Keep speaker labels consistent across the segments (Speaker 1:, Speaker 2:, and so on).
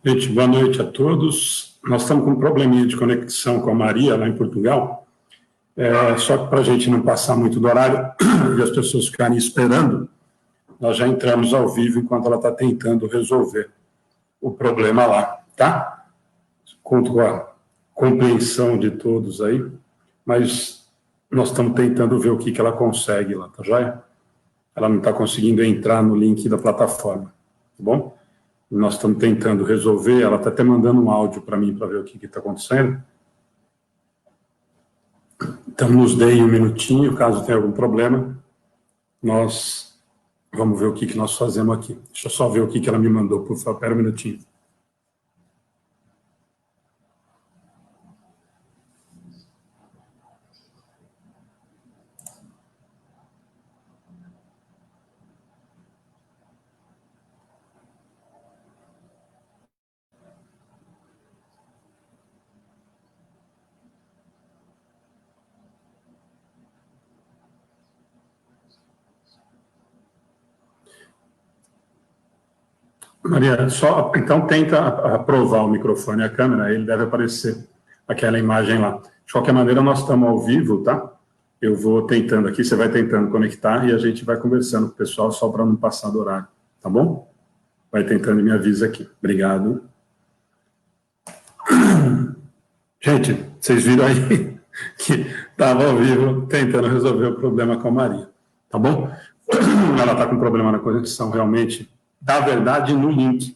Speaker 1: Gente, boa noite a todos. Nós estamos com um probleminha de conexão com a Maria, lá em Portugal. Só que para a gente não passar muito do horário e as pessoas ficarem esperando, nós já entramos ao vivo enquanto ela está tentando resolver o problema lá, tá? Conto com a compreensão de todos aí, mas nós estamos tentando ver o que ela consegue lá, tá joia? Ela não está conseguindo entrar no link da plataforma, tá bom? Nós estamos tentando resolver, ela está até mandando um áudio para mim para ver o que está acontecendo. Então, nos deem um minutinho, caso tenha algum problema, nós vamos ver o que nós fazemos aqui. Deixa eu só ver o que ela me mandou, por favor, espera um minutinho. Maria, então tenta aprovar o microfone e a câmera, ele deve aparecer aquela imagem lá. De qualquer maneira, nós estamos ao vivo, tá? Eu vou tentando aqui, você vai tentando conectar e a gente vai conversando com o pessoal só para não passar do horário, tá bom? Vai tentando e me avisa aqui. Obrigado. Gente, vocês viram aí que estava ao vivo tentando resolver o problema com a Maria, tá bom? Ela está com problema na conexão realmente, da verdade, no link,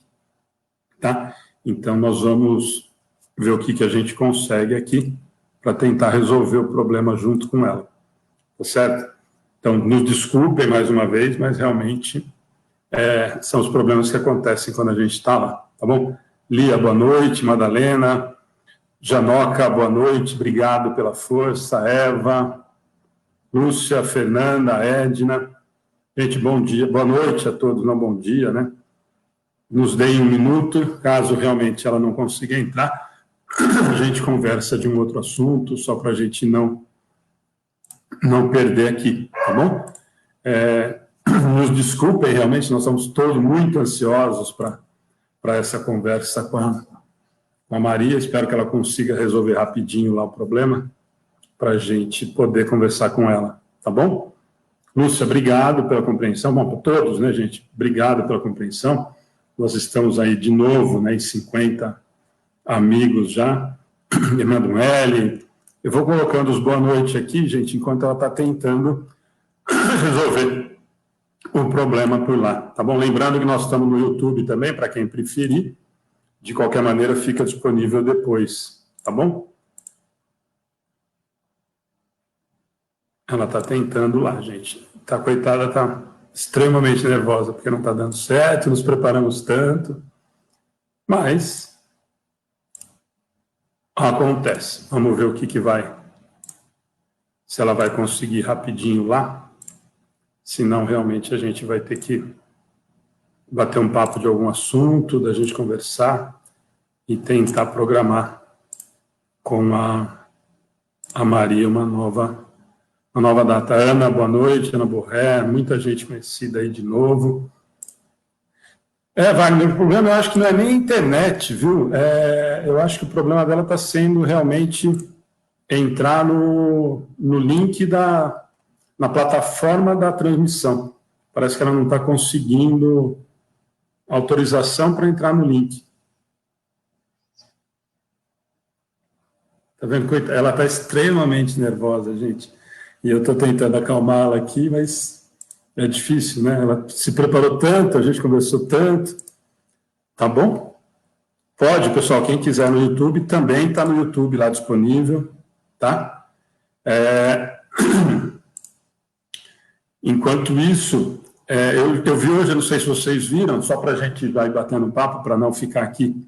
Speaker 1: tá? Então, nós vamos ver o que a gente consegue aqui para tentar resolver o problema junto com ela, tá certo? Então, nos desculpem mais uma vez, mas realmente são os problemas que acontecem quando a gente está lá, tá bom? Lia, boa noite. Madalena, Janoca, boa noite, obrigado pela força. Eva, Lúcia, Fernanda, Edna. Gente, bom dia, boa noite a todos, não bom dia, né? Nos deem um minuto, caso realmente ela não consiga entrar, a gente conversa de um outro assunto, só para a gente não perder aqui, tá bom? Nos desculpem, realmente, nós estamos todos muito ansiosos para essa conversa com a Maria, espero que ela consiga resolver rapidinho lá o problema, para a gente poder conversar com ela, tá bom? Lúcia, obrigado pela compreensão. Bom, para todos, né, gente? Obrigado pela compreensão. Nós estamos aí de novo, né, em 50 amigos já. Emanuele, eu vou colocando os boa noite aqui, gente, enquanto ela está tentando resolver o problema por lá, tá bom? Lembrando que nós estamos no YouTube também, para quem preferir. De qualquer maneira, fica disponível depois, tá bom? Ela está tentando lá, gente. Tá, coitada, está extremamente nervosa, porque não está dando certo, nos preparamos tanto. Mas acontece. Vamos ver o que vai. Se ela vai conseguir rapidinho lá. Senão, realmente, a gente vai ter que bater um papo de algum assunto, da gente conversar e tentar programar com a Maria uma nova data. Ana, boa noite. Ana Borré, muita gente conhecida aí de novo. Wagner, o problema eu acho que não é nem a internet, viu? Eu acho que o problema dela está sendo realmente entrar no link na plataforma da transmissão. Parece que ela não está conseguindo autorização para entrar no link. Tá vendo? Ela está extremamente nervosa, gente. E eu estou tentando acalmá-la aqui, mas é difícil, né? Ela se preparou tanto, a gente conversou tanto. Tá bom? Pode, pessoal, quem quiser no YouTube, também está no YouTube lá disponível, tá? Enquanto isso, eu vi hoje, eu não sei se vocês viram, só para a gente ir batendo um papo, para não ficar aqui,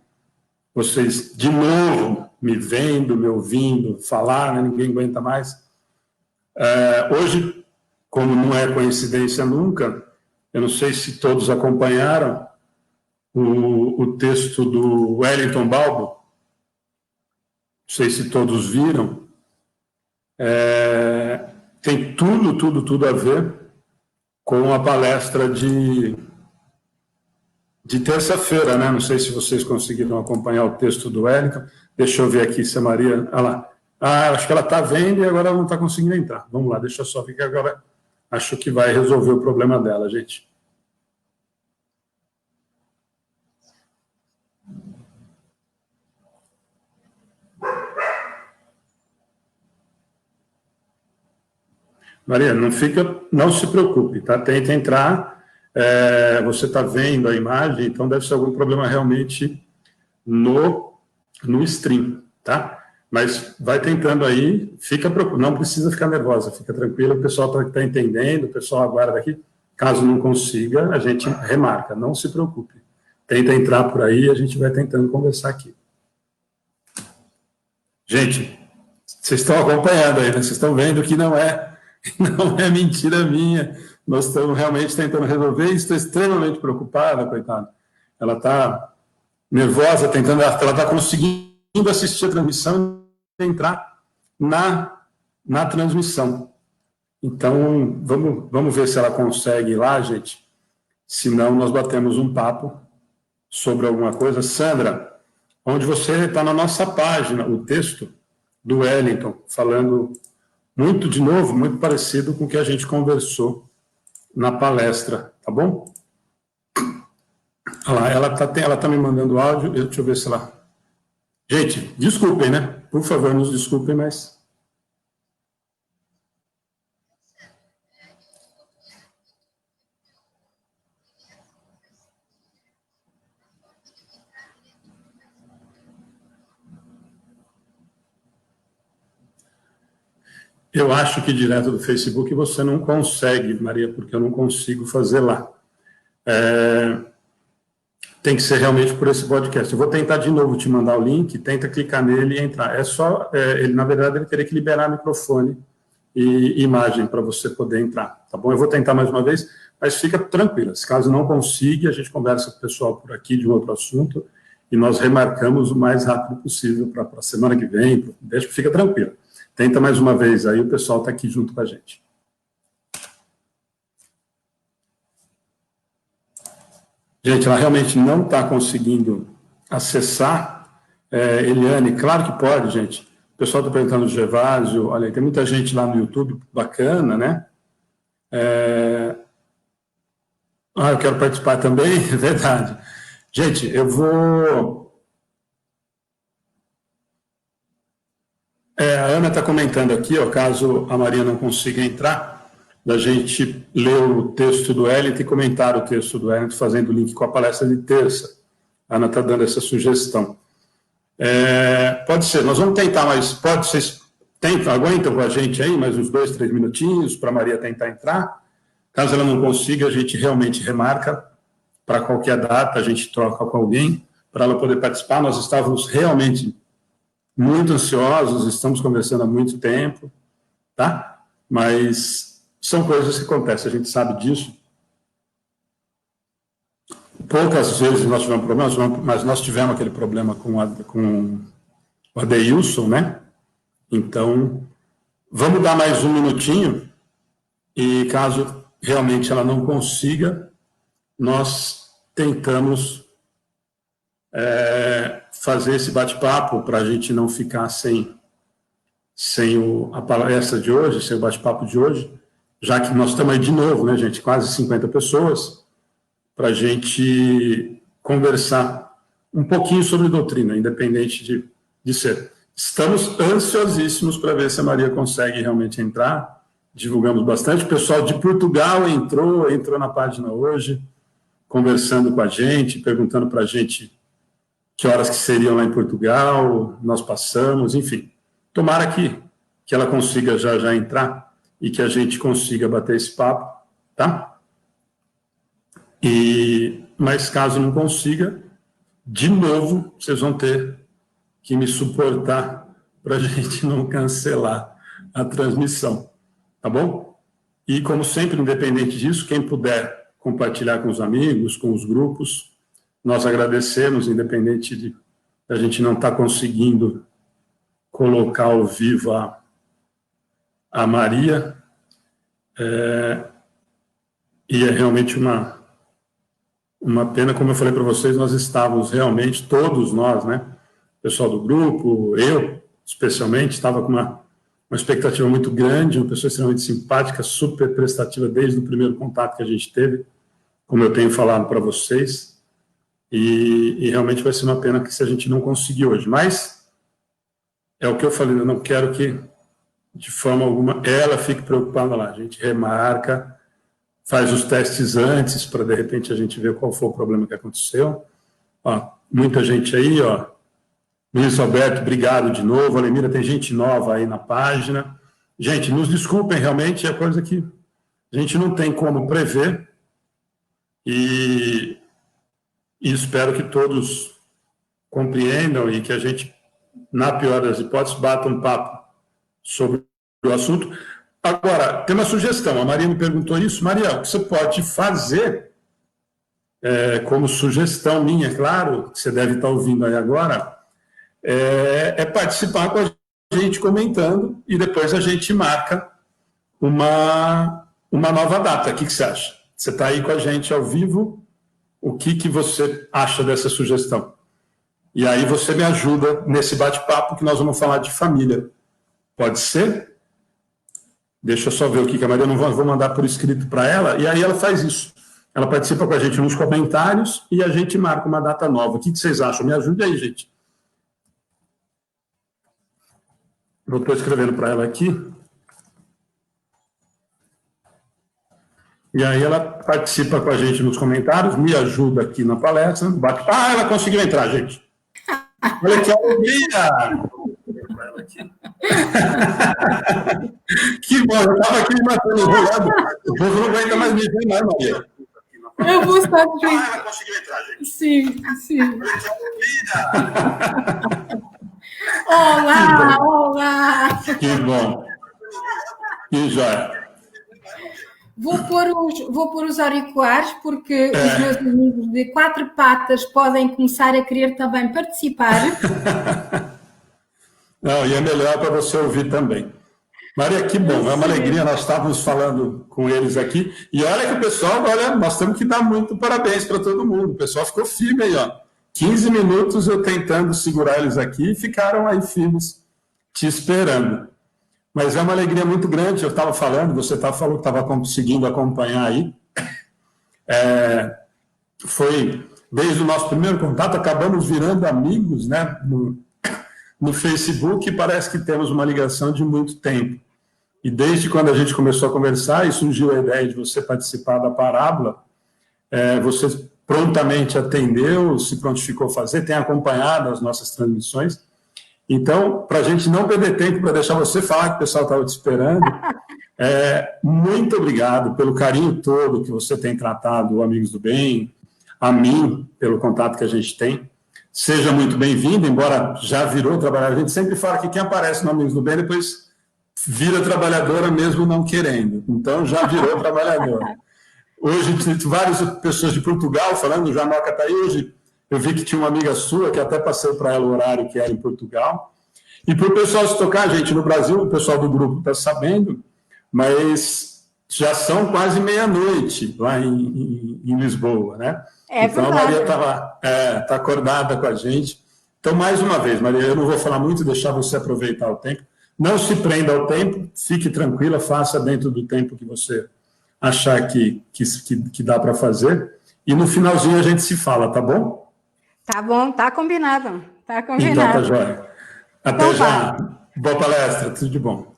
Speaker 1: vocês de novo me vendo, me ouvindo, falar, né? Ninguém aguenta mais. Hoje, como não é coincidência nunca, eu não sei se todos acompanharam o texto do Wellington Balbo, não sei se todos viram, tem tudo a ver com a palestra de de terça-feira, né? Não sei se vocês conseguiram acompanhar o texto do Wellington. Deixa eu ver aqui se a Maria... Ah lá. Ah, acho que ela está vendo e agora ela não está conseguindo entrar. Vamos lá, deixa eu só ver que agora acho que vai resolver o problema dela, gente. Maria, não se preocupe, tá? Tenta entrar. Você está vendo a imagem, então deve ser algum problema realmente no stream, tá? Mas vai tentando aí, não precisa ficar nervosa, fica tranquila, o pessoal está entendendo, o pessoal aguarda aqui. Caso não consiga, a gente remarca, não se preocupe. Tenta entrar por aí, a gente vai tentando conversar aqui. Gente, vocês estão acompanhando aí, né? Vocês estão vendo que não é mentira minha. Nós estamos realmente tentando resolver e estou extremamente preocupada, coitada. Ela está nervosa, ela está conseguindo assistir a transmissão e entrar na transmissão. Então, vamos ver se ela consegue ir lá, gente. Senão, nós batemos um papo sobre alguma coisa. Sandra, onde você está na nossa página, o texto do Wellington, falando de novo, muito parecido com o que a gente conversou na palestra, tá bom? Olha lá, ela tá me mandando áudio, deixa eu ver se ela... Gente, desculpem, né? Por favor, nos desculpem, mas... Eu acho que direto do Facebook você não consegue, Maria, porque eu não consigo fazer lá. Tem que ser realmente por esse podcast. Eu vou tentar de novo te mandar o link, tenta clicar nele e entrar. Na verdade, ele teria que liberar microfone e imagem para você poder entrar, tá bom? Eu vou tentar mais uma vez, mas fica tranquila. Se caso não consiga, a gente conversa com o pessoal por aqui de um outro assunto e nós remarcamos o mais rápido possível para a semana que vem. Fica tranquila. Tenta mais uma vez aí, o pessoal está aqui junto com a gente. Gente, ela realmente não está conseguindo acessar. Eliane, claro que pode, gente. O pessoal está perguntando do Gervásio, olha, tem muita gente lá no YouTube, bacana, né? Eu quero participar também, é verdade. Gente, eu vou... a Ana está comentando aqui, ó, caso a Maria não consiga entrar, da gente ler o texto do Wellington e comentar o texto do Wellington, fazendo o link com a palestra de terça. A Ana está dando essa sugestão. Pode ser, nós vamos tentar, mas vocês aguentam com a gente aí mais uns 2, 3 minutinhos para a Maria tentar entrar. Caso ela não consiga, a gente realmente remarca para qualquer data, a gente troca com alguém para ela poder participar. Nós estávamos realmente muito ansiosos, estamos conversando há muito tempo, tá? Mas são coisas que acontecem, a gente sabe disso. Poucas vezes nós tivemos problemas, mas nós tivemos aquele problema com o Adeilson, né? Então, vamos dar mais um minutinho e caso realmente ela não consiga, nós tentamos fazer esse bate-papo para a gente não ficar sem a palestra de hoje, sem o bate-papo de hoje, já que nós estamos aí de novo, né, gente, quase 50 pessoas, para a gente conversar um pouquinho sobre doutrina, independente de ser. Estamos ansiosíssimos para ver se a Maria consegue realmente entrar, divulgamos bastante, o pessoal de Portugal entrou na página hoje, conversando com a gente, perguntando para a gente que horas que seriam lá em Portugal, nós passamos, enfim. Tomara que ela consiga já entrar e que a gente consiga bater esse papo, tá? Mas caso não consiga, de novo, vocês vão ter que me suportar para a gente não cancelar a transmissão, tá bom? E, como sempre, independente disso, quem puder compartilhar com os amigos, com os grupos, nós agradecemos, independente de a gente não estar conseguindo colocar ao vivo a Maria, e é realmente Uma pena, como eu falei para vocês, nós estávamos realmente, todos nós, né? O pessoal do grupo, eu, especialmente, estava com uma expectativa muito grande, uma pessoa extremamente simpática, super prestativa desde o primeiro contato que a gente teve, como eu tenho falado para vocês, e realmente vai ser uma pena que se a gente não conseguir hoje. Mas é o que eu falei, eu não quero que, de forma alguma, ela fique preocupada lá. A gente remarca, faz os testes antes, para de repente a gente ver qual foi o problema que aconteceu. Ó, muita gente aí, ó. Luiz Alberto, obrigado de novo. Alemira, tem gente nova aí na página. Gente, nos desculpem, realmente é coisa que a gente não tem como prever e espero que todos compreendam e que a gente, na pior das hipóteses, bata um papo sobre o assunto. Agora, tem uma sugestão, a Maria me perguntou isso. Maria, o que você pode fazer, como sugestão minha, claro, que você deve estar ouvindo aí agora, é participar com a gente comentando e depois a gente marca uma nova data. O que você acha? Você está aí com a gente ao vivo, o que você acha dessa sugestão? E aí você me ajuda nesse bate-papo que nós vamos falar de família. Pode ser? Deixa eu só ver o que a Maria, não vou mandar por escrito para ela, e aí ela faz isso. Ela participa com a gente nos comentários e a gente marca uma data nova. O que vocês acham? Me ajude aí, gente. Eu estou escrevendo para ela aqui. E aí ela participa com a gente nos comentários, me ajuda aqui na palestra, bate. Ah, ela conseguiu entrar, gente. Olha que alegria! Que bom, eu estava aqui me matando enrolado. O povo não aguenta mais me ver, não, Maria.
Speaker 2: Eu vou estar aqui.
Speaker 1: Ah, ela conseguiu entrar, gente.
Speaker 2: Sim, sim.
Speaker 1: Olha que alegria!
Speaker 2: Olá, olá!
Speaker 1: Que bom. Que joia.
Speaker 2: Vou pôr os auriculares porque os meus amigos de quatro patas podem começar a querer também participar.
Speaker 1: Não, e é melhor para você ouvir também. Maria, que bom, é uma alegria, nós estávamos falando com eles aqui, e olha que o pessoal, olha, nós temos que dar muito parabéns para todo mundo, o pessoal ficou firme aí, ó. 15 minutos eu tentando segurar eles aqui e ficaram aí firmes, te esperando. Mas é uma alegria muito grande, eu estava falando, você falou que estava conseguindo acompanhar aí, foi desde o nosso primeiro contato, acabamos virando amigos, né, no Facebook, e parece que temos uma ligação de muito tempo. E desde quando a gente começou a conversar e surgiu a ideia de você participar da Parábola, você prontamente atendeu, se prontificou a fazer, tem acompanhado as nossas transmissões. Então, para a gente não perder tempo, para deixar você falar que o pessoal estava te esperando, muito obrigado pelo carinho todo que você tem tratado o Amigos do Bem, a mim, pelo contato que a gente tem. Seja muito bem-vindo, embora já virou trabalhador. A gente sempre fala que quem aparece no Amigos do Bem depois vira trabalhadora mesmo não querendo. Então, já virou trabalhadora. Hoje, várias pessoas de Portugal falando, o Janoca está aí hoje. Eu vi que tinha uma amiga sua, que até passei para ela o horário que era em Portugal. E para o pessoal se tocar, gente, no Brasil, o pessoal do grupo está sabendo, mas já são quase meia-noite lá em Lisboa, né? Então,
Speaker 2: verdade.
Speaker 1: a Maria tá acordada com a gente. Então, mais uma vez, Maria, eu não vou falar muito, deixar você aproveitar o tempo. Não se prenda ao tempo, fique tranquila, faça dentro do tempo que você achar que dá para fazer. E no finalzinho a gente se fala, tá bom?
Speaker 2: Tá bom, tá combinado. Tá combinado.
Speaker 1: Então, tá jóia. Até então, já. Boa palestra, tudo de bom.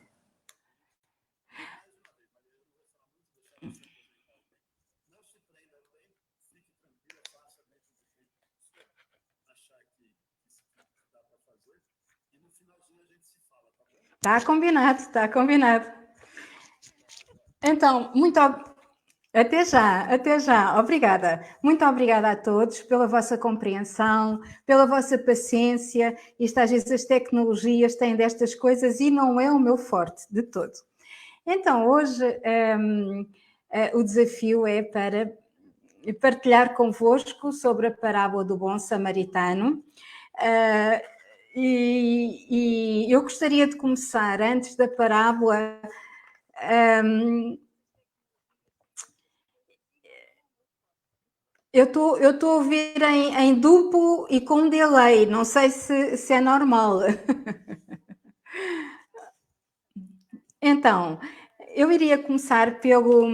Speaker 2: Tá combinado, tá combinado. Então, até já, obrigada. Muito obrigada a todos pela vossa compreensão, pela vossa paciência. Isto às vezes as tecnologias têm destas coisas e não é o meu forte de todo. Então, hoje o desafio é para partilhar convosco sobre a parábola do bom samaritano. E eu gostaria de começar, antes da parábola, Eu estou a ouvir em duplo e com delay, não sei se é normal. Então, eu iria começar pelo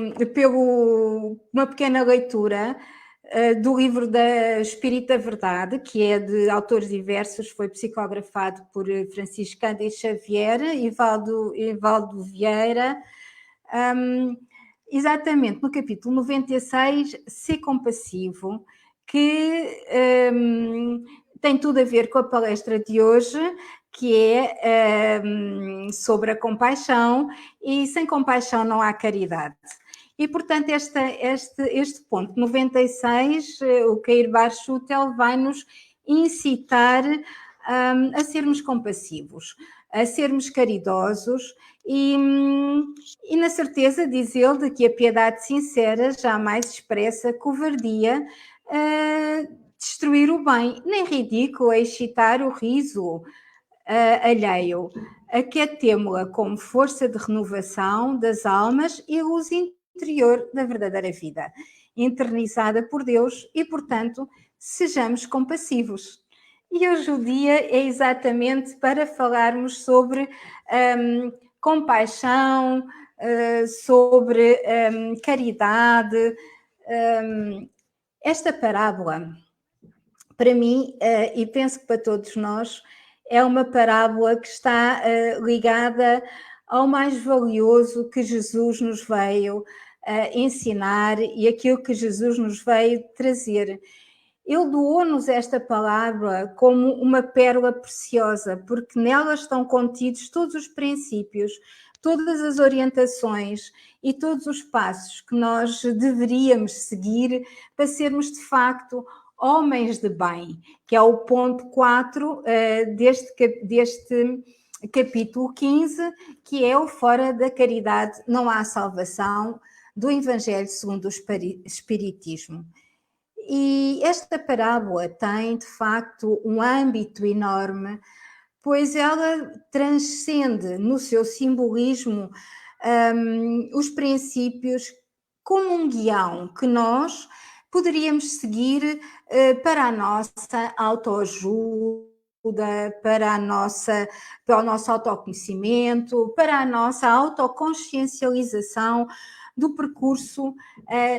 Speaker 2: uma pequena leitura, do livro da Espírita Verdade, que é de autores diversos, foi psicografado por Francisco Cândido Xavier e Valdo Vieira, hum, exatamente no capítulo 96, Ser Compassivo, que tem tudo a ver com a palestra de hoje, que é sobre a compaixão, e sem compaixão não há caridade. E, portanto, este ponto 96, o Cair Bar Schutel vai-nos incitar a sermos compassivos, a sermos caridosos e na certeza, diz ele, de que a piedade sincera jamais expressa covardia, destruir o bem, nem ridículo é excitar o riso alheio. Aquetemo-la como força de renovação das almas e luz interior da verdadeira vida, eternizada por Deus e, portanto, sejamos compassivos. E hoje o dia é exatamente para falarmos sobre compaixão, sobre caridade. Esta parábola, para mim, e penso que para todos nós, é uma parábola que está ligada ao mais valioso que Jesus nos veio ensinar e aquilo que Jesus nos veio trazer. Ele doou-nos esta palavra como uma pérola preciosa, porque nela estão contidos todos os princípios, todas as orientações e todos os passos que nós deveríamos seguir para sermos de facto homens de bem, que é o ponto 4 deste capítulo 15, que é o fora da caridade não há salvação, do Evangelho segundo o Espiritismo. E esta parábola tem, de facto, um âmbito enorme, pois ela transcende no seu simbolismo os princípios como um guião que nós poderíamos seguir para a nossa autoajuda, para o nosso autoconhecimento, para a nossa autoconsciencialização do percurso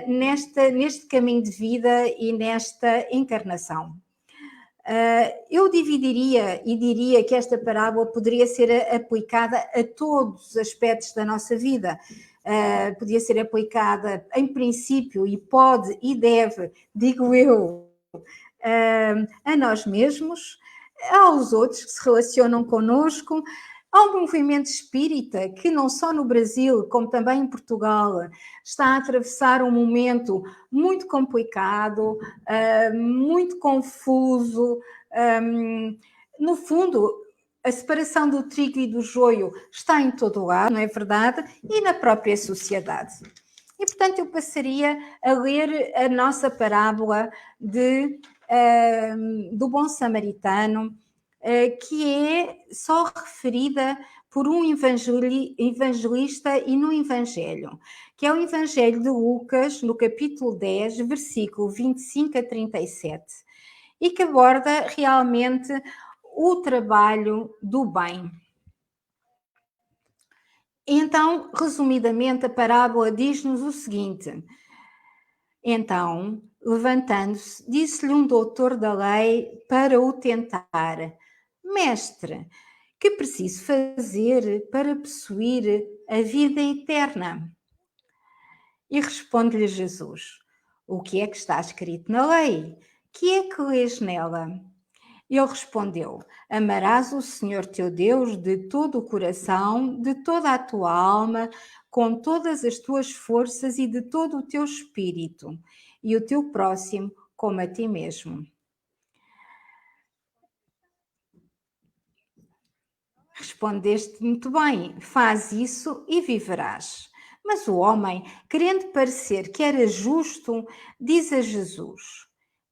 Speaker 2: neste caminho de vida e nesta encarnação. Eu dividiria e diria que esta parábola poderia ser aplicada a todos os aspectos da nossa vida. Podia ser aplicada, em princípio, e pode e deve, digo eu, a nós mesmos, aos outros que se relacionam connosco, ao movimento espírita que não só no Brasil, como também em Portugal, está a atravessar um momento muito complicado, muito confuso. No fundo, a separação do trigo e do joio está em todo o lado, não é verdade? E na própria sociedade. E, portanto, eu passaria a ler a nossa parábola do bom samaritano, que é só referida por um evangelista e no Evangelho, que é o Evangelho de Lucas, no capítulo 10, versículo 25 a 37, e que aborda realmente o trabalho do bem. Então, resumidamente, a parábola diz-nos o seguinte: então, levantando-se, disse-lhe um doutor da lei para o tentar: Mestre, que preciso fazer para possuir a vida eterna? E responde-lhe Jesus: O que é que está escrito na lei? Que é que lês nela? Ele respondeu: Amarás o Senhor teu Deus de todo o coração, de toda a tua alma, com todas as tuas forças e de todo o teu espírito, e o teu próximo como a ti mesmo. Respondeste muito bem, faz isso e viverás. Mas o homem, querendo parecer que era justo, diz a Jesus: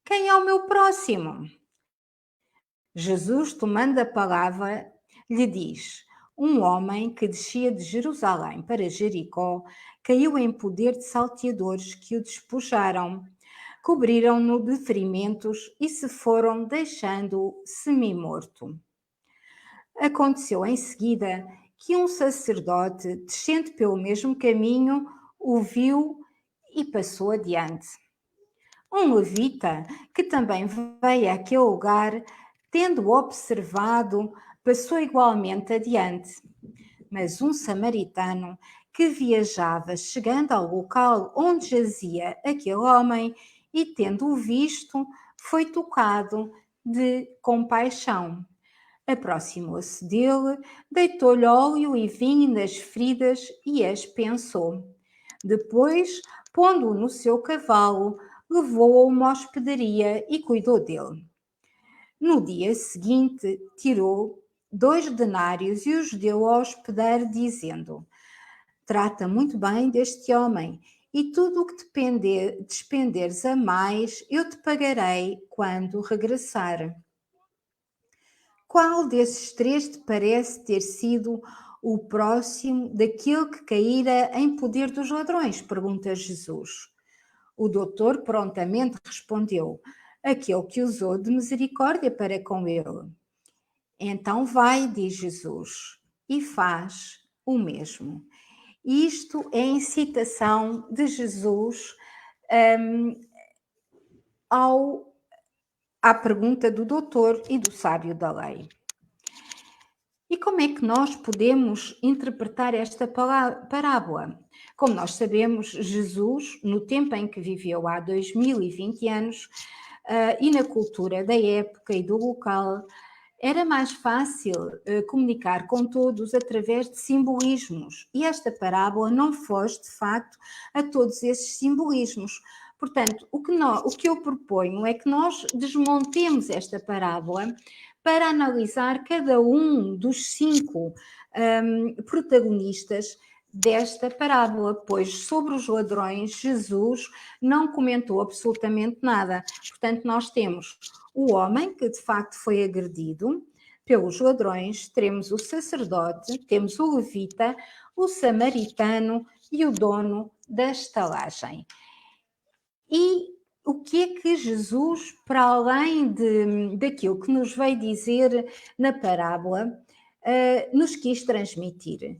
Speaker 2: Quem é o meu próximo? Jesus, tomando a palavra, lhe diz: Um homem que descia de Jerusalém para Jericó caiu em poder de salteadores que o despojaram. cobriram-no de ferimentos e se foram deixando-o semi-morto. Aconteceu em seguida que um sacerdote, descendo pelo mesmo caminho, o viu e passou adiante. Um levita, que também veio àquele lugar, tendo observado, passou igualmente adiante. Mas um samaritano que viajava, chegando ao local onde jazia aquele homem e tendo-o visto, foi tocado de compaixão. Aproximou-se dele, deitou-lhe óleo e vinho nas feridas e as pensou. Depois, pondo-o no seu cavalo, levou-o a uma hospedaria e cuidou dele. No dia seguinte, tirou 2 denários e os deu ao hospedeiro, dizendo: trata muito bem deste homem, e tudo o que despenderes a mais, eu te pagarei quando regressar. Qual desses 3 te parece ter sido o próximo daquele que caíra em poder dos ladrões? Pergunta Jesus. O doutor prontamente respondeu: aquele que usou de misericórdia para com ele. Então vai, diz Jesus, e faz o mesmo. Isto é a incitação de Jesus à pergunta do doutor e do sábio da lei. E como é que nós podemos interpretar esta parábola? Como nós sabemos, Jesus, no tempo em que viveu há 2020 anos, e na cultura da época e do local, era mais fácil comunicar com todos através de simbolismos. E esta parábola não foge, de facto, a todos esses simbolismos. Portanto, o que eu proponho é que nós desmontemos esta parábola para analisar cada um dos 5 protagonistas desta parábola, pois sobre os ladrões Jesus não comentou absolutamente nada. Portanto, nós temos o homem que de facto foi agredido pelos ladrões, temos o sacerdote, temos o levita, o samaritano e o dono da estalagem. E o que é que Jesus, para além daquilo que nos veio dizer na parábola, nos quis transmitir?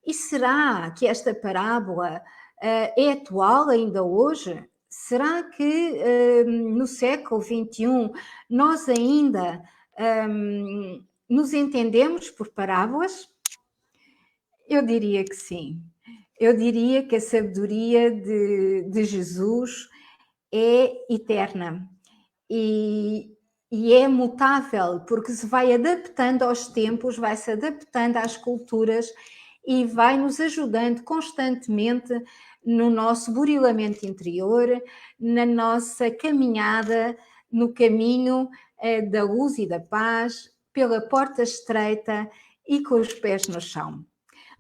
Speaker 2: E será que esta parábola é atual ainda hoje? Será que no século XXI nós ainda nos entendemos por parábolas? Eu diria que sim. Eu diria que a sabedoria de Jesus é eterna e é mutável, porque se vai adaptando aos tempos, vai se adaptando às culturas e vai nos ajudando constantemente no nosso burilamento interior, na nossa caminhada no caminho da luz e da paz, pela porta estreita e com os pés no chão.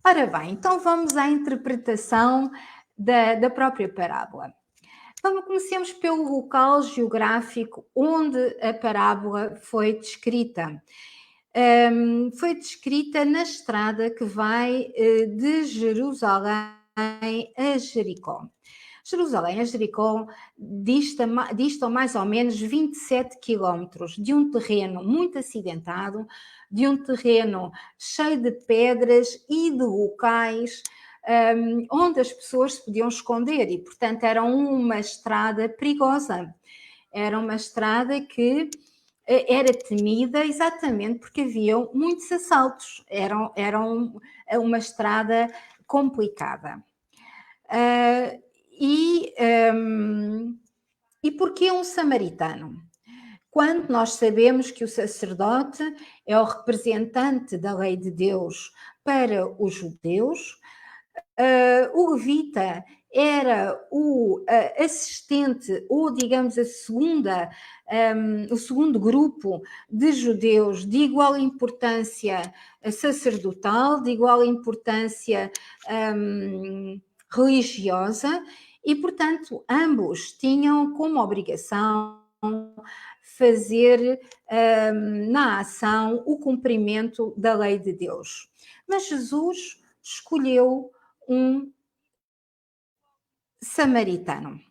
Speaker 2: Ora bem, então vamos à interpretação da própria parábola. Então, comecemos pelo local geográfico onde a parábola foi descrita. Foi descrita na estrada que vai de Jerusalém a Jericó. Jerusalém a Jericó distam mais ou menos 27 quilómetros de um terreno muito acidentado, de um terreno cheio de pedras e de locais onde as pessoas se podiam esconder e, portanto, era uma estrada perigosa. Era uma estrada que era temida exatamente porque haviam muitos assaltos. Era uma estrada complicada. E porquê um samaritano? Quando nós sabemos que o sacerdote é o representante da lei de Deus para os judeus, o levita era o assistente, ou digamos o segundo grupo de judeus de igual importância sacerdotal, de igual importância religiosa, e portanto ambos tinham como obrigação fazer na ação o cumprimento da lei de Deus. Mas Jesus escolheu um samaritano.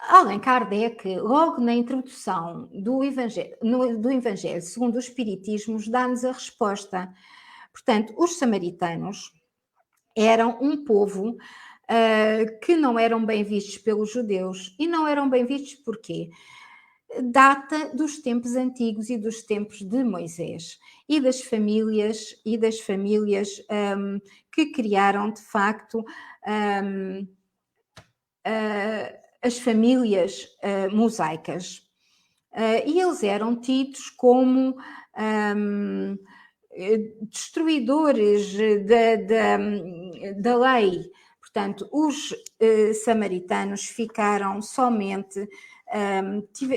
Speaker 2: Allan Kardec, logo na introdução do Evangelho segundo o Espiritismo, dá-nos a resposta. Portanto, os samaritanos eram um povo que não eram bem vistos pelos judeus. E não eram bem vistos porquê? Data dos tempos antigos e dos tempos de Moisés e das famílias que criaram de facto as famílias mosaicas. E eles eram tidos como destruidores da lei. Portanto, os samaritanos ficaram somente,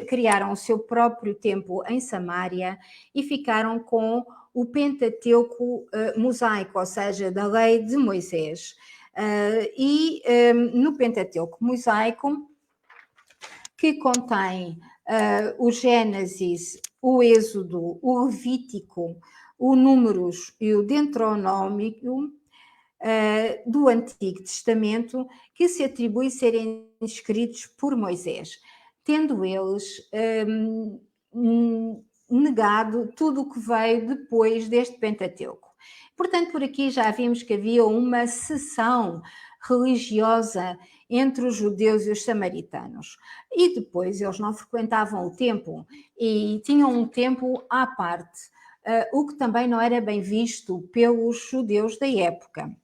Speaker 2: criaram o seu próprio templo em Samaria e ficaram com o Pentateuco mosaico, ou seja, da lei de Moisés. No Pentateuco mosaico, que contém o Gênesis, o Êxodo, o Levítico, o Números e o Deuteronômio do Antigo Testamento, que se atribui serem escritos por Moisés, tendo eles negado tudo o que veio depois deste Pentateuco. Portanto, por aqui já vimos que havia uma seção religiosa entre os judeus e os samaritanos. E depois eles não frequentavam o templo e tinham um templo à parte, o que também não era bem visto pelos judeus da época.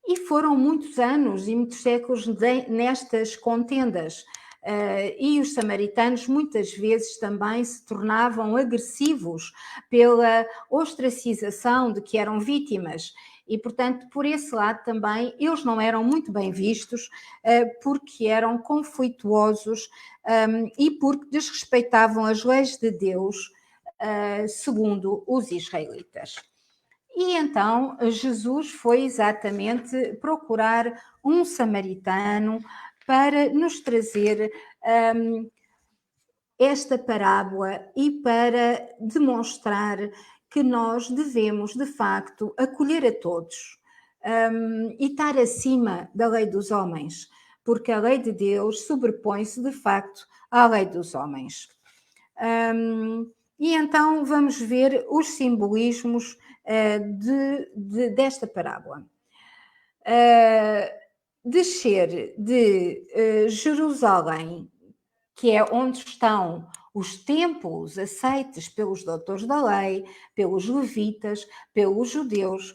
Speaker 2: E foram muitos anos e muitos séculos nestas contendas. E os samaritanos muitas vezes também se tornavam agressivos pela ostracização de que eram vítimas. E, portanto, por esse lado também, eles não eram muito bem vistos porque eram conflituosos e porque desrespeitavam as leis de Deus, segundo os israelitas. E então Jesus foi exatamente procurar um samaritano para nos trazer esta parábola e para demonstrar que nós devemos, de facto, acolher a todos e estar acima da lei dos homens, porque a lei de Deus sobrepõe-se, de facto, à lei dos homens. E então vamos ver os simbolismos desta parábola. Descer de Jerusalém, que é onde estão os templos aceitos pelos doutores da lei, pelos levitas, pelos judeus,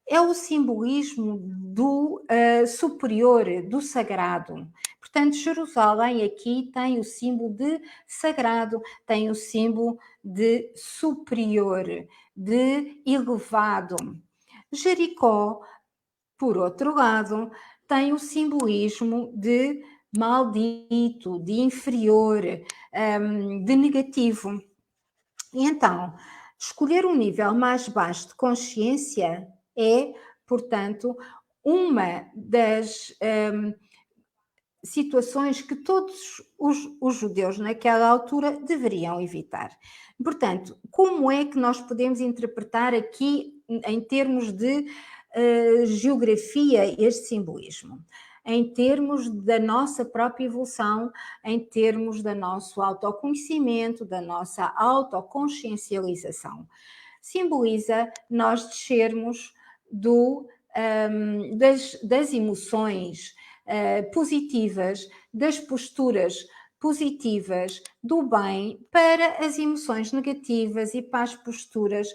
Speaker 2: é o simbolismo do superior, do sagrado. Portanto, Jerusalém aqui tem o símbolo de sagrado, tem o símbolo de superior, de elevado. Jericó, por outro lado, tem o simbolismo de maldito, de inferior, de negativo. E então, escolher um nível mais baixo de consciência é, portanto, uma das situações que todos os judeus naquela altura deveriam evitar. Portanto, como é que nós podemos interpretar aqui, em termos de geografia, este simbolismo? Em termos da nossa própria evolução, em termos do nosso autoconhecimento, da nossa autoconsciencialização. Simboliza nós descermos das emoções positivas, das posturas positivas do bem para as emoções negativas e para as posturas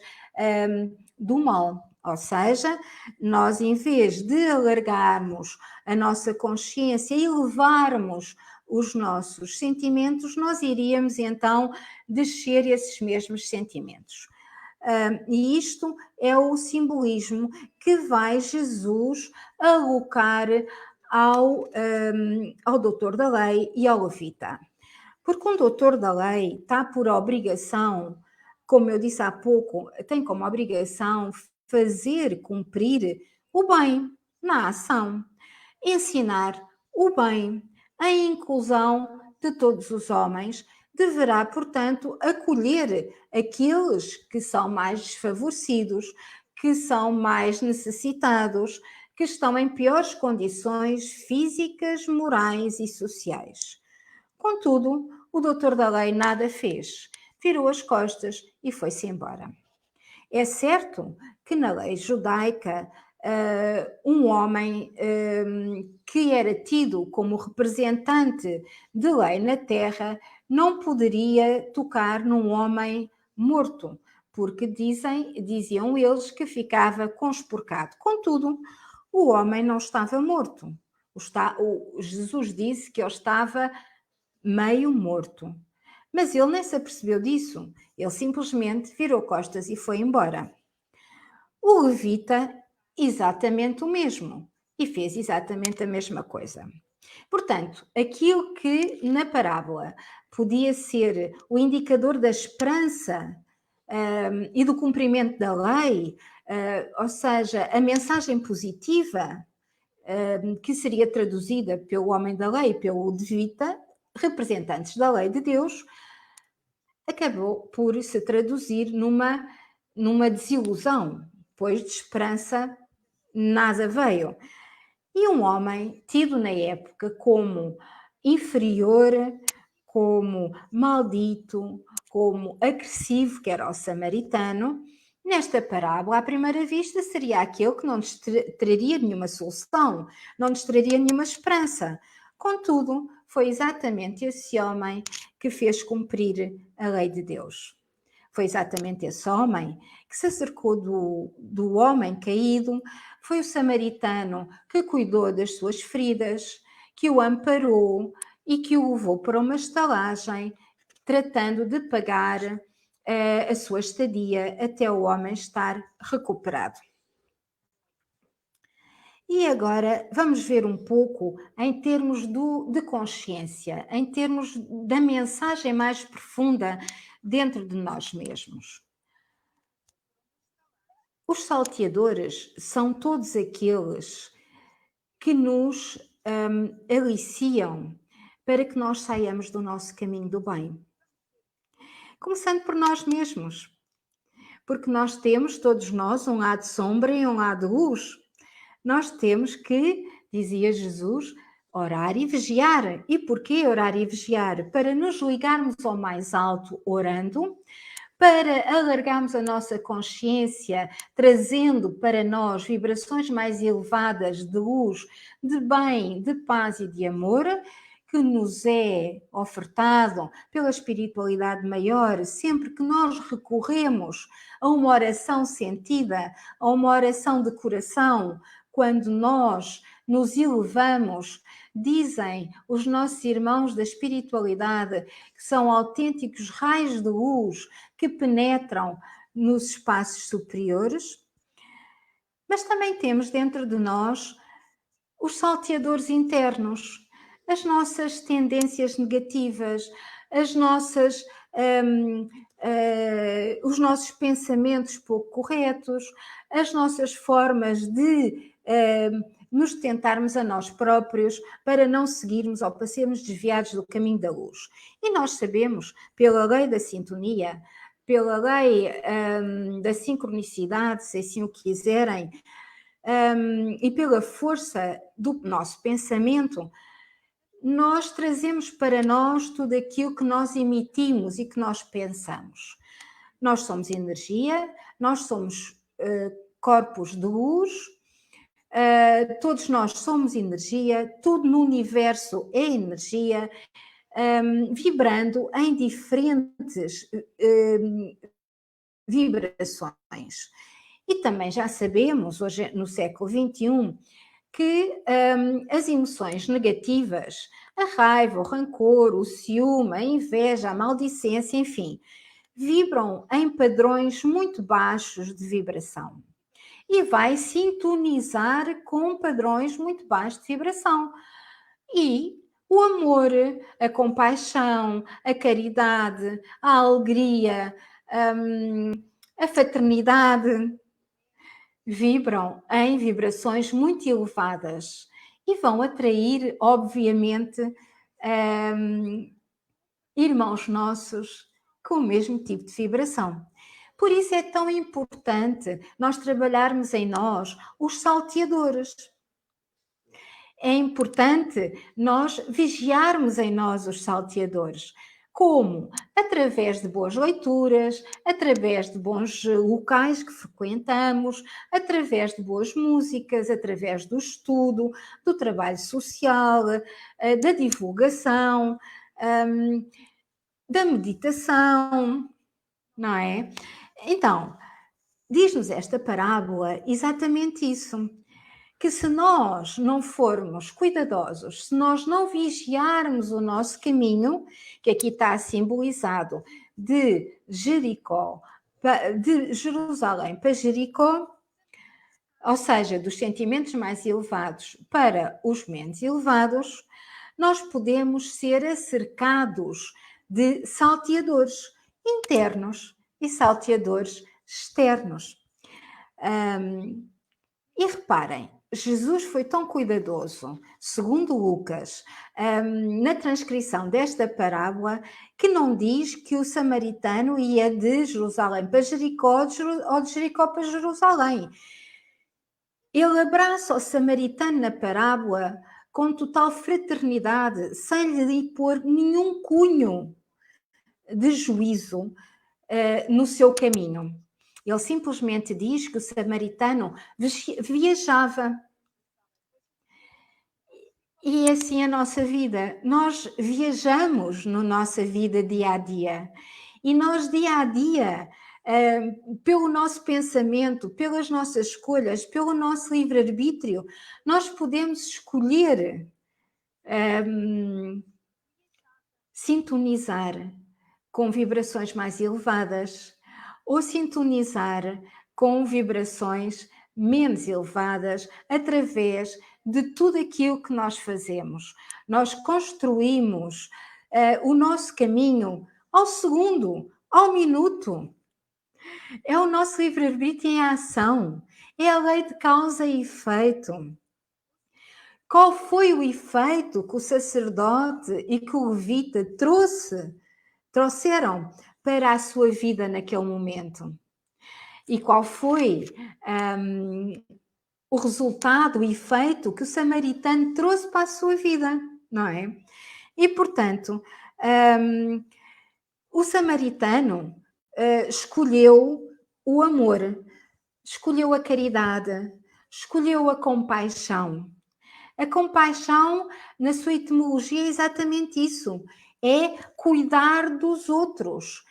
Speaker 2: do mal. Ou seja, nós, em vez de alargarmos a nossa consciência e elevarmos os nossos sentimentos, nós iríamos então descer esses mesmos sentimentos. E isto é o simbolismo que vai Jesus alocar ao doutor da lei e ao levita. Porque um doutor da lei está por obrigação, como eu disse há pouco, tem como obrigação fazer cumprir o bem na ação, ensinar o bem, a inclusão de todos os homens, deverá, portanto, acolher aqueles que são mais desfavorecidos, que são mais necessitados, que estão em piores condições físicas, morais e sociais. Contudo, o doutor da lei nada fez, virou as costas e foi-se embora. É certo que na lei judaica, um homem que era tido como representante de lei na terra não poderia tocar num homem morto, porque diziam eles que ficava conspurcado. Contudo, o homem não estava morto. Jesus disse que ele estava meio morto. Mas ele nem se apercebeu disso. Ele simplesmente virou costas e foi embora. O levita, exatamente o mesmo. E fez exatamente a mesma coisa. Portanto, aquilo que na parábola podia ser o indicador da esperança e do cumprimento da lei, ou seja, a mensagem positiva que seria traduzida pelo homem da lei, pelo levita, representantes da lei de Deus, acabou por se traduzir numa desilusão, pois de esperança nada veio. E um homem tido na época como inferior, como maldito, como agressivo, que era o samaritano, nesta parábola, à primeira vista, seria aquele que não nos traria nenhuma solução, não nos traria nenhuma esperança. Contudo, foi exatamente esse homem que fez cumprir a lei de Deus. Foi exatamente esse homem que se acercou do homem caído, foi o samaritano que cuidou das suas feridas, que o amparou e que o levou para uma estalagem, tratando de pagar a sua estadia até o homem estar recuperado. E agora vamos ver um pouco em termos de consciência, em termos da mensagem mais profunda dentro de nós mesmos. Os salteadores são todos aqueles que nos aliciam para que nós saiamos do nosso caminho do bem. Começando por nós mesmos, porque nós temos, todos nós, um lado sombra e um lado luz. Nós temos que, dizia Jesus, orar e vigiar. E porquê orar e vigiar? Para nos ligarmos ao mais alto orando, para alargarmos a nossa consciência, trazendo para nós vibrações mais elevadas de luz, de bem, de paz e de amor, que nos é ofertado pela espiritualidade maior, sempre que nós recorremos a uma oração sentida, a uma oração de coração, quando nós nos elevamos, dizem os nossos irmãos da espiritualidade que são autênticos raios de luz que penetram nos espaços superiores, mas também temos dentro de nós os salteadores internos, as nossas tendências negativas, as nossas, os nossos pensamentos pouco corretos, as nossas formas de nos tentarmos a nós próprios para não seguirmos ou para sermos desviados do caminho da luz. E nós sabemos, pela lei da sintonia, pela lei da sincronicidade, se assim o quiserem, e pela força do nosso pensamento, nós trazemos para nós tudo aquilo que nós emitimos e que nós pensamos. Nós somos energia, nós somos corpos de luz, todos nós somos energia, tudo no universo é energia, vibrando em diferentes vibrações. E também já sabemos, hoje no século XXI, que as emoções negativas, a raiva, o rancor, o ciúme, a inveja, a maldicência, enfim, vibram em padrões muito baixos de vibração. E vai sintonizar com padrões muito baixos de vibração. E o amor, a compaixão, a caridade, a alegria, a fraternidade, vibram em vibrações muito elevadas e vão atrair, obviamente, irmãos nossos com o mesmo tipo de vibração. Por isso é tão importante nós trabalharmos em nós os salteadores. É importante nós vigiarmos em nós os salteadores. Como? Através de boas leituras, através de bons locais que frequentamos, através de boas músicas, através do estudo, do trabalho social, da divulgação, da meditação, não é? Então, diz-nos esta parábola exatamente isso, que se nós não formos cuidadosos, se nós não vigiarmos o nosso caminho, que aqui está simbolizado de Jericó, de Jerusalém para Jericó, ou seja, dos sentimentos mais elevados para os menos elevados, nós podemos ser acercados de salteadores internos e salteadores externos. E reparem, Jesus foi tão cuidadoso, segundo Lucas, na transcrição desta parábola, que não diz que o samaritano ia de Jerusalém para Jericó ou de Jericó para Jerusalém. Ele abraça o samaritano na parábola com total fraternidade, sem lhe pôr nenhum cunho de juízo no seu caminho. Ele simplesmente diz que o samaritano viajava. E é assim a nossa vida. Nós viajamos na nossa vida dia a dia. E nós, dia a dia, pelo nosso pensamento, pelas nossas escolhas, pelo nosso livre-arbítrio, nós podemos escolher sintonizar com vibrações mais elevadas ou sintonizar com vibrações menos elevadas através de tudo aquilo que nós fazemos. Nós construímos o nosso caminho ao segundo, ao minuto. É o nosso livre-arbítrio em ação. É a lei de causa e efeito. Qual foi o efeito que o sacerdote e que o levita trouxeram para a sua vida naquele momento? E qual foi o resultado, o efeito que o samaritano trouxe para a sua vida, não é? E, portanto, o samaritano escolheu o amor, escolheu a caridade, escolheu a compaixão. A compaixão, na sua etimologia, é exatamente isso. É cuidar dos outros.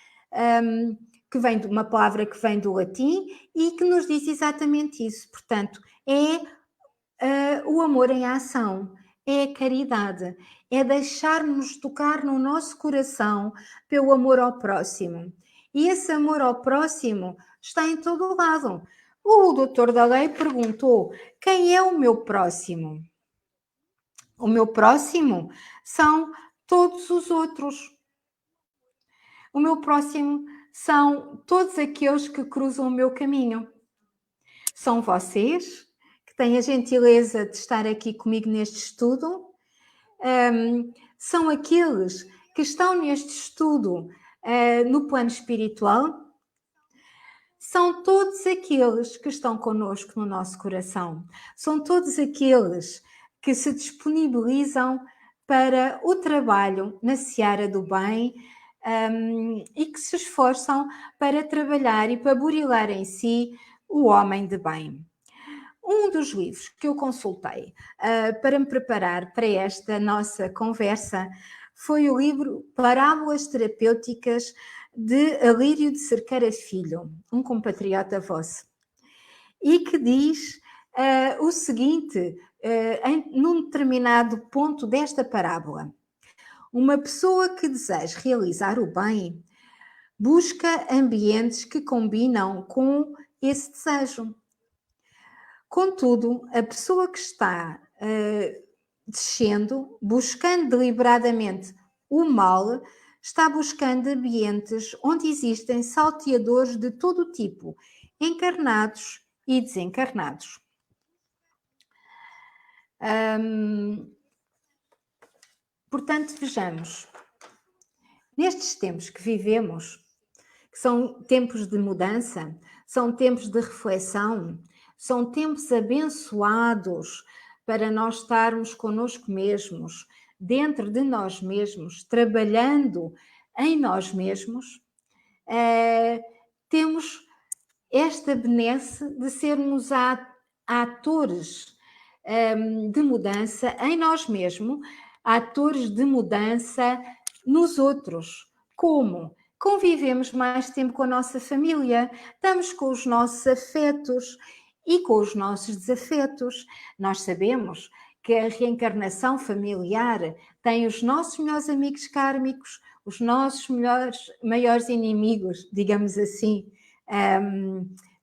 Speaker 2: Que vem de uma palavra que vem do latim e que nos diz exatamente isso. Portanto, é o amor em ação, é a caridade, é deixar-nos tocar no nosso coração pelo amor ao próximo. E esse amor ao próximo está em todo o lado. O doutor da lei perguntou: quem é o meu próximo? O meu próximo são todos os outros. O meu próximo são todos aqueles que cruzam o meu caminho. São vocês, que têm a gentileza de estar aqui comigo neste estudo. São aqueles que estão neste estudo no plano espiritual. São todos aqueles que estão connosco no nosso coração. São todos aqueles que se disponibilizam para o trabalho na seara do bem e que se esforçam para trabalhar e para burilar em si o homem de bem. Um dos livros que eu consultei para me preparar para esta nossa conversa foi o livro Parábolas Terapêuticas de Alírio de Cerqueira Filho, um compatriota vosso, e que diz o seguinte, num determinado ponto desta parábola: uma pessoa que deseja realizar o bem busca ambientes que combinam com esse desejo. Contudo, a pessoa que está descendo, buscando deliberadamente o mal, está buscando ambientes onde existem salteadores de todo o tipo, encarnados e desencarnados. Portanto, vejamos, nestes tempos que vivemos, que são tempos de mudança, são tempos de reflexão, são tempos abençoados para nós estarmos connosco mesmos, dentro de nós mesmos, trabalhando em nós mesmos. Temos esta benesse de sermos atores de mudança em nós mesmos, atores de mudança nos outros. Como? Convivemos mais tempo com a nossa família, estamos com os nossos afetos e com os nossos desafetos. Nós sabemos que a reencarnação familiar tem os nossos melhores amigos kármicos, os nossos maiores inimigos, digamos assim,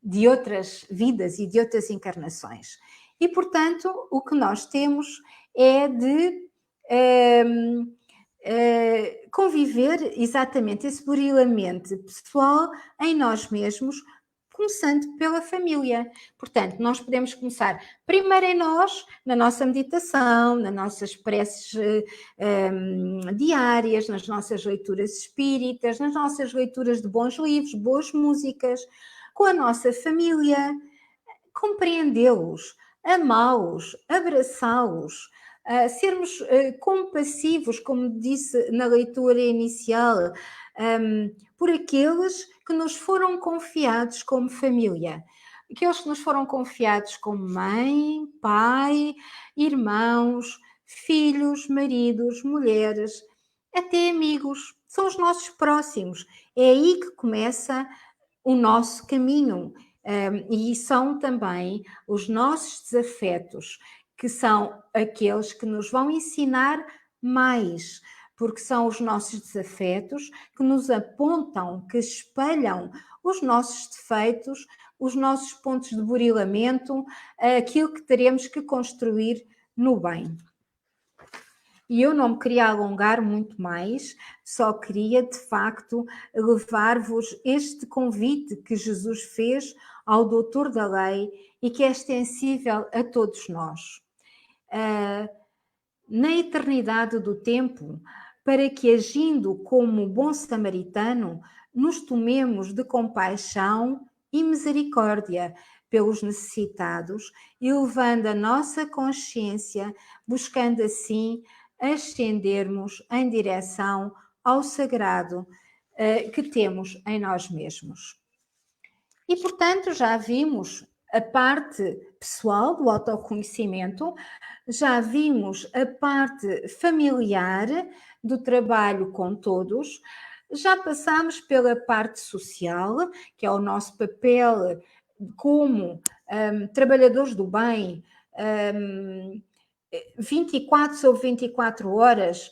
Speaker 2: de outras vidas e de outras encarnações. E, portanto, o que nós temos é de conviver exatamente esse burilamento pessoal em nós mesmos, começando pela família. Portanto, nós podemos começar primeiro em nós, na nossa meditação, nas nossas preces diárias, nas nossas leituras espíritas, nas nossas leituras de bons livros, boas músicas, com a nossa família, compreendê-los, amá-los, abraçá-los, sermos compassivos, como disse na leitura inicial, por aqueles que nos foram confiados como família, aqueles que nos foram confiados como mãe, pai, irmãos, filhos, maridos, mulheres, até amigos, são os nossos próximos. É aí que começa o nosso caminho. E são também os nossos desafetos, que são aqueles que nos vão ensinar mais, porque são os nossos desafetos que nos apontam, que espelham os nossos defeitos, os nossos pontos de burilamento, aquilo que teremos que construir no bem. E eu não me queria alongar muito mais, só queria, de facto, levar-vos este convite que Jesus fez ao doutor da lei e que é extensível a todos nós. Na eternidade do tempo, para que, agindo como bom samaritano, nos tomemos de compaixão e misericórdia pelos necessitados, elevando a nossa consciência, buscando assim ascendermos em direção ao sagrado que temos em nós mesmos. E, portanto, já vimos a parte pessoal do autoconhecimento, já vimos a parte familiar do trabalho com todos, já passamos pela parte social, que é o nosso papel como trabalhadores do bem, 24 sobre 24 horas,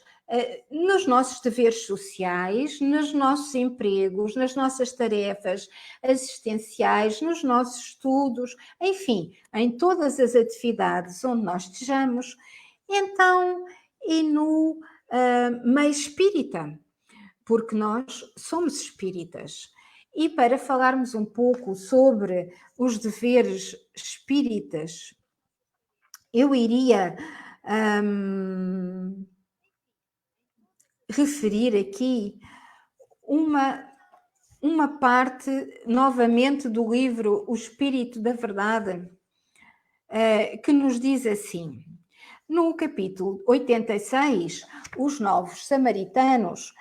Speaker 2: nos nossos deveres sociais, nos nossos empregos, nas nossas tarefas assistenciais, nos nossos estudos, enfim, em todas as atividades onde nós estejamos. Então, e no meio espírita, porque nós somos espíritas. E para falarmos um pouco sobre os deveres espíritas, eu iria referir aqui uma parte, novamente, do livro O Espírito da Verdade, que nos diz assim, no capítulo 86, os novos samaritanos,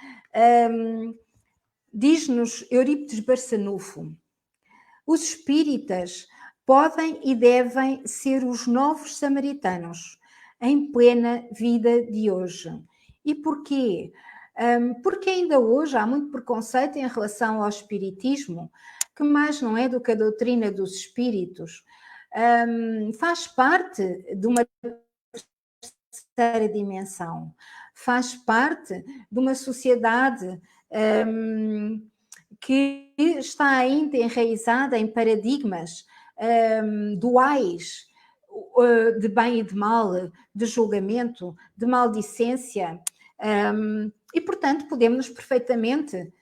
Speaker 2: diz-nos Eurípides Barçanufo, os espíritas podem e devem ser os novos samaritanos em plena vida de hoje. E porquê? Porque ainda hoje há muito preconceito em relação ao espiritismo, que mais não é do que a doutrina dos espíritos. Faz parte de uma terceira dimensão, faz parte de uma sociedade que está ainda enraizada em paradigmas duais, de bem e de mal, de julgamento, de maldicência, e, portanto, podemos perfeitamente,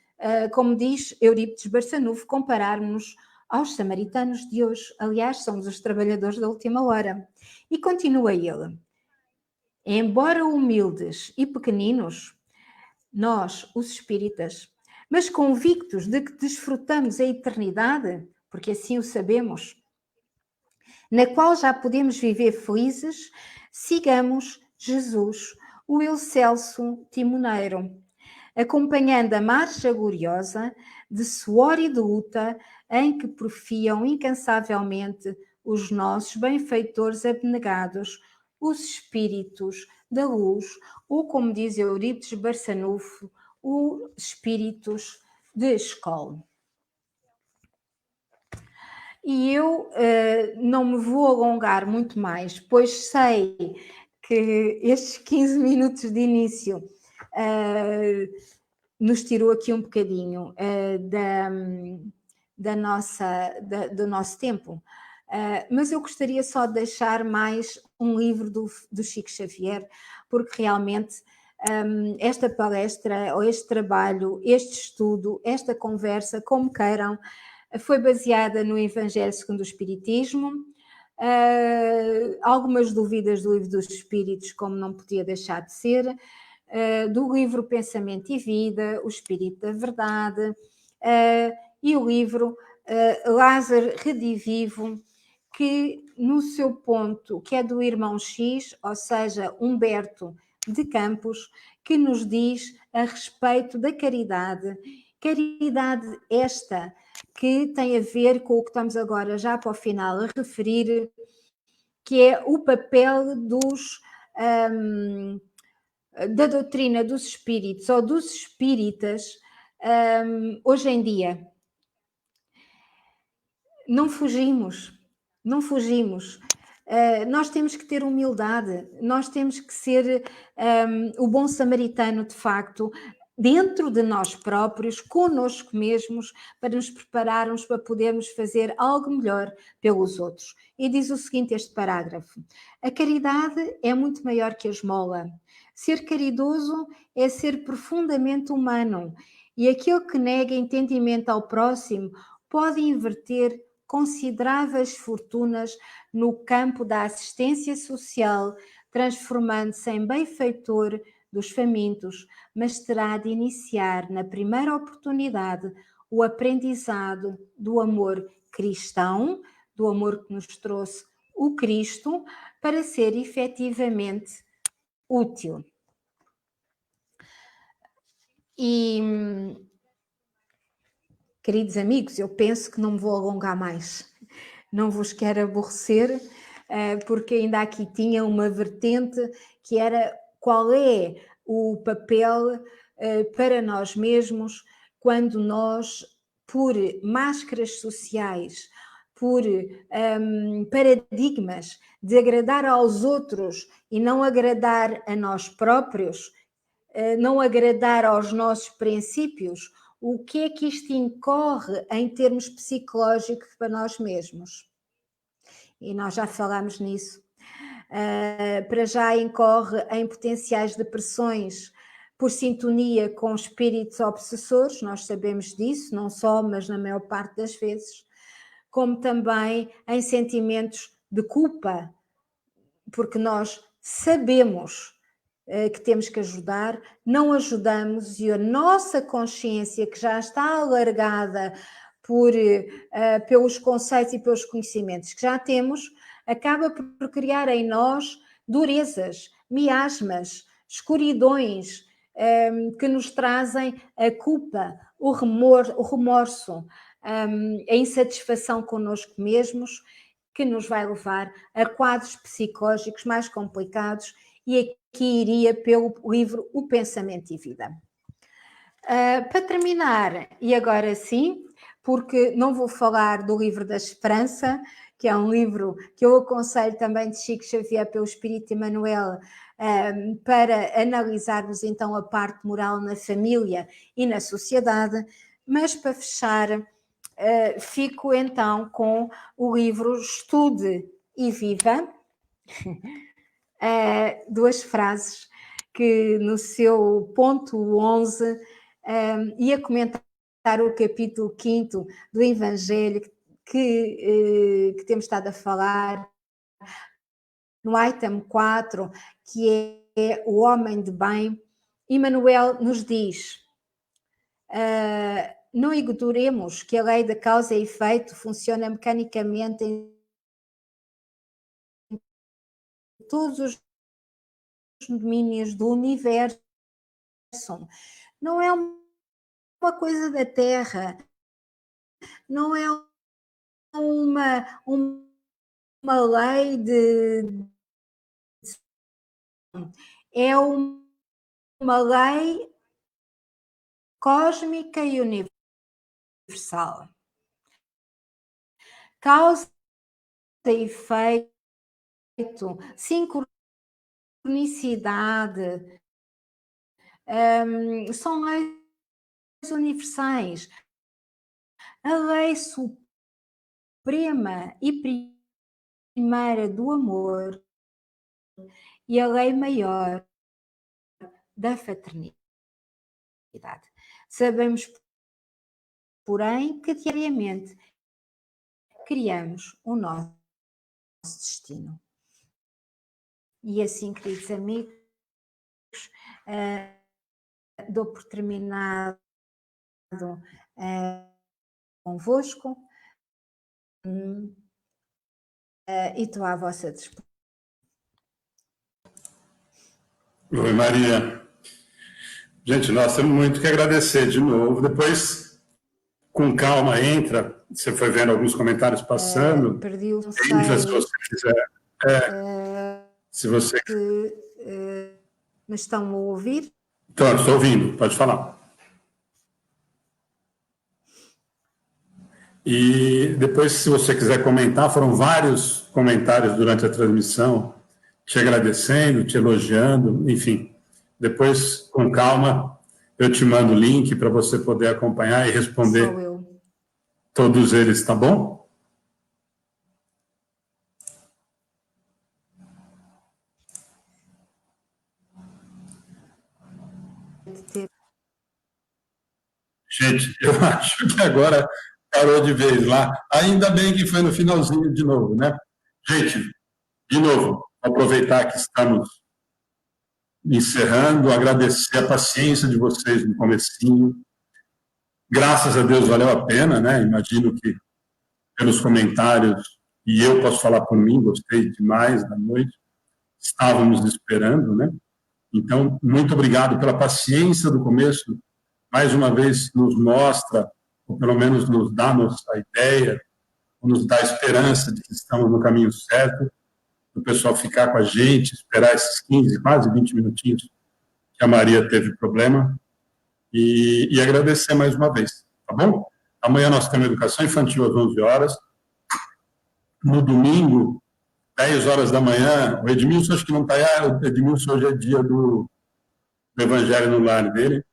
Speaker 2: como diz Eurípides Barçanufo, comparar-nos aos samaritanos de hoje. Aliás, somos os trabalhadores da última hora. E continua ele. Embora humildes e pequeninos, nós, os espíritas, mas convictos de que desfrutamos a eternidade, porque assim o sabemos, na qual já podemos viver felizes, sigamos Jesus, o excelso timoneiro, acompanhando a marcha gloriosa de suor e de luta em que porfiam incansavelmente os nossos benfeitores abnegados, os espíritos da luz, ou como diz Eurípides Barçanufo, os espíritos de escola. E eu não me vou alongar muito mais, pois sei que estes 15 minutos de início nos tirou aqui um bocadinho do nosso tempo. Mas eu gostaria só de deixar mais um livro do Chico Xavier, porque realmente esta palestra, ou este trabalho, este estudo, esta conversa, como queiram, foi baseada no Evangelho segundo o Espiritismo. Algumas dúvidas do Livro dos Espíritos, como não podia deixar de ser, do livro Pensamento e Vida, O Espírito da Verdade, e o livro Lázaro Redivivo, que no seu ponto, que é do irmão X, ou seja, Humberto de Campos, que nos diz a respeito da caridade esta que tem a ver com o que estamos agora já para o final a referir, que é o papel da doutrina dos espíritos ou dos espíritas hoje em dia. Não fugimos. Nós temos que ter humildade, nós temos que ser o bom samaritano de facto, dentro de nós próprios, connosco mesmos, para nos prepararmos para podermos fazer algo melhor pelos outros. E diz o seguinte este parágrafo: a caridade é muito maior que a esmola. Ser caridoso é ser profundamente humano, e aquele que nega entendimento ao próximo pode inverter consideráveis fortunas no campo da assistência social, transformando-se em benfeitor dos famintos, mas terá de iniciar na primeira oportunidade o aprendizado do amor cristão, do amor que nos trouxe o Cristo, para ser efetivamente útil. E, queridos amigos, eu penso que não me vou alongar mais. Não vos quero aborrecer, porque ainda aqui tinha uma vertente que era qual é o papel para nós mesmos quando nós, por máscaras sociais, por paradigmas de agradar aos outros e não agradar a nós próprios, não agradar aos nossos princípios, o que é que isto incorre em termos psicológicos para nós mesmos? E nós já falámos nisso. Para já incorre em potenciais depressões por sintonia com espíritos obsessores, nós sabemos disso, não só, mas na maior parte das vezes, como também em sentimentos de culpa, porque nós sabemos que temos que ajudar, não ajudamos e a nossa consciência, que já está alargada pelos conceitos e pelos conhecimentos que já temos, acaba por criar em nós durezas, miasmas, escuridões que nos trazem a culpa, o remorso, a insatisfação connosco mesmos, que nos vai levar a quadros psicológicos mais complicados, e aqui iria pelo livro O Pensamento e Vida. Para terminar, e agora sim, porque não vou falar do livro da Esperança, que é um livro que eu aconselho também de Chico Xavier pelo Espírito Emmanuel, para analisarmos então a parte moral na família e na sociedade, mas para fechar, fico então com o livro Estude e Viva, duas frases que no seu ponto 11 ia comentar o capítulo 5º do Evangelho que temos estado a falar, no item 4, que é o homem de bem. Emmanuel nos diz: não ignoremos que a lei da causa e efeito funciona mecanicamente em todos os domínios do universo. Não é uma coisa da Terra, não é uma lei é uma lei cósmica e universal. Causa e efeito, sincronicidade, são leis universais. A lei suprema e primeira do amor e a lei maior da fraternidade. Sabemos, porém, que diariamente criamos o nosso destino. E assim, queridos amigos, dou por terminado convosco e estou à vossa disposição.
Speaker 1: Oi, Maria. Gente, nós temos muito que agradecer de novo. Depois, com calma, entra. Você foi vendo alguns comentários passando.
Speaker 2: Perdi o
Speaker 1: Entra, se você quiser. Se você...
Speaker 2: me estão a ouvir?
Speaker 1: Então, estou ouvindo. Pode falar. E depois, se você quiser comentar, foram vários comentários durante a transmissão, te agradecendo, te elogiando, enfim. Depois, com calma, eu te mando o link para você poder acompanhar e responder todos eles, tá bom? Gente, eu acho que agora parou de vez lá. Ainda bem que foi no finalzinho de novo, né? Gente, de novo, aproveitar que estamos encerrando, agradecer a paciência de vocês no comecinho. Graças a Deus valeu a pena, né? Imagino que pelos comentários, e eu posso falar por mim, gostei demais da noite, estávamos esperando, né? Então, muito obrigado pela paciência do começo. Mais uma vez nos mostra, ou pelo menos nos dá a ideia, ou nos dá a esperança de que estamos no caminho certo, o pessoal ficar com a gente, esperar esses 15, quase 20 minutinhos que a Maria teve problema, e agradecer mais uma vez, tá bom? Amanhã nós temos educação infantil às 11 horas. No domingo, 10 horas da manhã, o Edmilson acho que não está aí, o Edmilson hoje é dia do Evangelho no lar dele.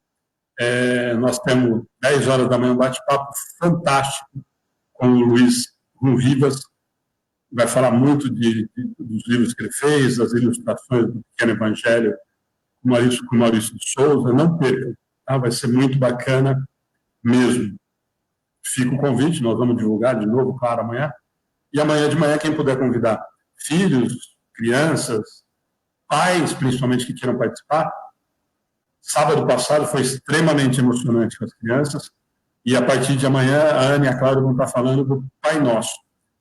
Speaker 1: Nós temos 10 horas da manhã um bate-papo fantástico com o Luiz Rivas, vai falar muito dos livros que ele fez, das ilustrações do Pequeno Evangelho, com o Maurício de Souza. Não percam, tá? Vai ser muito bacana mesmo. Fica o convite, nós vamos divulgar de novo, claro, amanhã. E amanhã de manhã, quem puder convidar filhos, crianças, pais, principalmente, que queiram participar. Sábado passado foi extremamente emocionante com as crianças, e a partir de amanhã, a Ana e a Cláudia vão estar falando do Pai Nosso.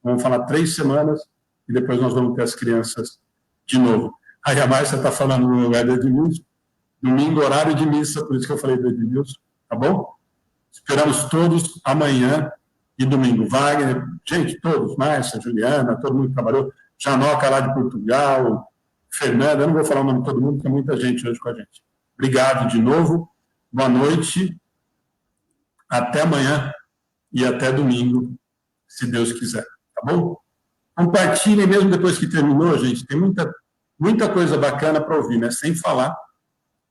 Speaker 1: Vamos falar 3 semanas, e depois nós vamos ter as crianças de novo. Aí a Márcia está falando no lugar do Edmilson, domingo, horário de missa, por isso que eu falei do Edmilson, tá bom? Esperamos todos amanhã e domingo. Wagner, gente, todos, Márcia, Juliana, todo mundo que trabalhou, Janoca lá de Portugal, Fernanda, eu não vou falar o nome de todo mundo, porque tem muita gente hoje com a gente. Obrigado de novo, boa noite, até amanhã e até domingo, se Deus quiser, tá bom? Compartilhem mesmo depois que terminou, gente, tem muita coisa bacana para ouvir, né? Sem falar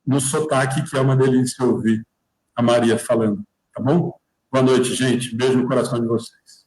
Speaker 1: no sotaque, que é uma delícia ouvir a Maria falando, tá bom? Boa noite, gente, beijo no coração de vocês.